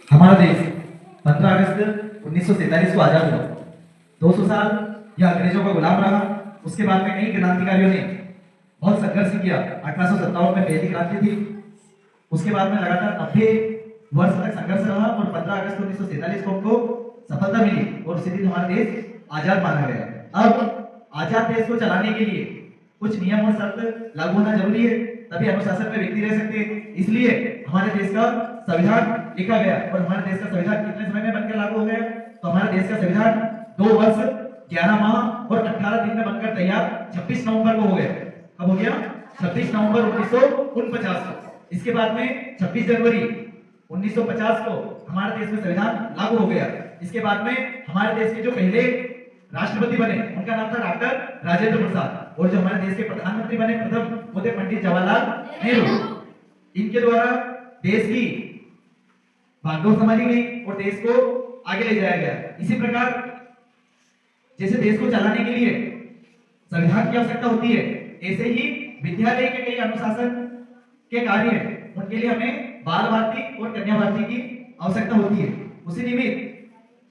हमारा देश 15 अगस्त 1947 को आजाद हुआ। 200 साल यह अंग्रेजों का गुलाम रहा। उसके बाद में कई क्रांतिकारियों ने बहुत संघर्ष किया। 1857 में पहली क्रांति थी। उसके बाद में लगातार 90 वर्ष तक संघर्ष रहा और 15 अगस्त 1947 को हमको सफलता मिली और उसी दिन हमारा देश आजाद माना गया। अब आजाद देश को चलाने के लिए कुछ नियम और शर्त लागू होना जरूरी है, तभी अनुशासन में व्यक्ति रह सकते हैं। इसलिए हमारे देश का संविधान लिखा गया और हमारे देश का संविधान कितने समय में बनकर लागू हो गया? तो हमारे देश का संविधान 2 वर्ष 11 माह और 18 दिन में बनकर तैयार 26 नवंबर को हो गया। कब हो गया? 26 नवंबर 1949 को। इसके बाद में 26 जनवरी 1950 को हमारे देश में संविधान लागू हो गया। इसके बाद में हमारे देश के जो पहले राष्ट्रपति बने उनका नाम था डॉक्टर राजेंद्र प्रसाद और जो हमारे देश के प्रधानमंत्री बने प्रथम वो थे पंडित जवाहरलाल नेहरू। इनके द्वारा देश की बागडोर संभाली गई और देश को आगे ले जाया गया। इसी प्रकार जैसे देश को चलाने के लिए संविधान की आवश्यकता होती है, ऐसे ही विद्यालय के कई अनुशासन के कार्य हैं, उनके लिए हमें बाल भारती और कन्या भारती की आवश्यकता होती है। उसी निमित्त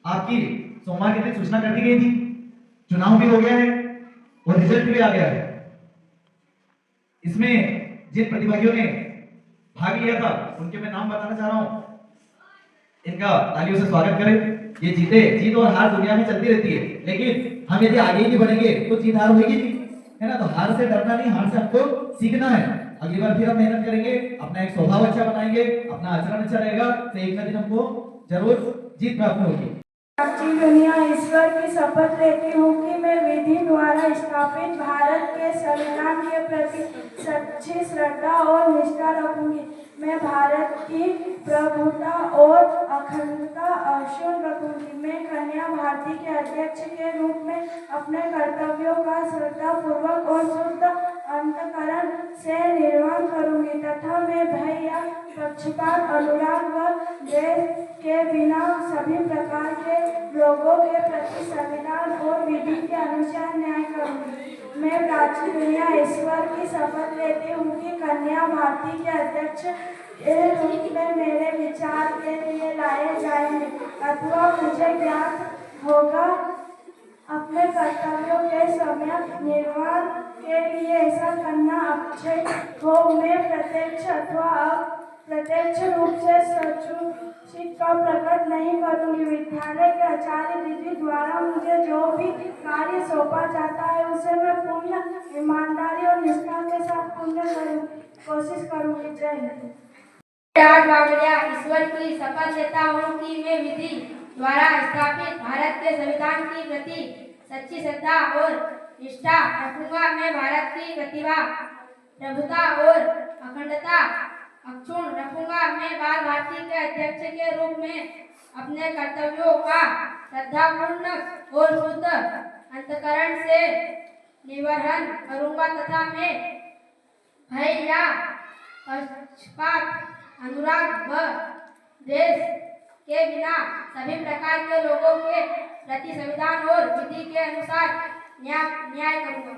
आपकी सोमवार के दिन सूचना कर दी गई थी। चुनाव भी हो गया है और रिजल्ट भी आ गया है। इसमें जिन प्रतिभागियों ने भाग लिया था उनके मैं नाम बताना चाह रहा हूं। इनका तालियों से स्वागत करें। ये जीत और हार दुनिया में चलती रहती है, लेकिन हम यदि आगे ही नहीं बढ़ेंगे तो जीत हार होगी नहीं, है ना? तो हार से डरना नहीं, हार से हमको सीखना है। अगली बार फिर हम मेहनत करेंगे, अपना एक स्वभाव अच्छा बनाएंगे, अपना आचरण अच्छा रहेगा, तो एक ना दिन हमको जरूर जीत प्राप्त होगी। साक्षी दुनिया ईश्वर की शपथ लेती हूँ कि मैं विधि द्वारा स्थापित भारत के संविधान के प्रति सच्ची श्रद्धा और निष्ठा रखूंगी। मैं भारत की प्रभुता और अखंडता अक्षुण्ण रखूंगी। मैं कन्या भारती के अध्यक्ष के रूप में अपने कर्तव्यों का श्रद्धापूर्वक और शुद्ध अंतःकरण से निर्वहन करूंगी तथा मैं भय या पक्षपात, अनुराग व देश के बिना सभी प्रकार के लोगों के प्रति संविधान और विधि के अनुसार न्याय करूंगी। मैं प्राचीन दुनिया ईश्वर की शपथ लेती हूँ कि कन्या भारती के अध्यक्ष के रूप में मेरे विचार के लिए लाए जाएंगे अथवा मुझे ज्ञात होगा अपने कर्तव्यों के समय निर्वहन के लिए ऐसा करना अक्षय हो। मैं प्रत्यक्ष अथवा अप्रत्यक्ष रूप से सचुचित का प्रकट नहीं करूंगी। विद्यालय के आचार्य दीदी द्वारा मुझे जो भी कार्य सौंपा जाता है उसे मैं पूर्ण ईमानदारी और निष्ठा के साथ पूर्ण कोशिश करूंगी। जय हिंद। ईश्वर की शपथ लेता हूँ कि मैं विधि द्वारा स्थापित भारत के संविधान के प्रति सच्ची श्रद्धा और निष्ठा रखूंगा। मैं भारत की प्रतिभा, प्रभुता और अखंडता अक्षुण्ण रखूंगा। मैं बाल भारती के अध्यक्ष के रूप में अपने कर्तव्यों का श्रद्धापूर्ण और शुद्ध अंतःकरण से निर्वहन करूंगा तथा मैं भय या पक्षपात, अनुराग व देश के बिना सभी प्रकार के लोगों के प्रति संविधान और विधि के अनुसार न्याय करूंगा।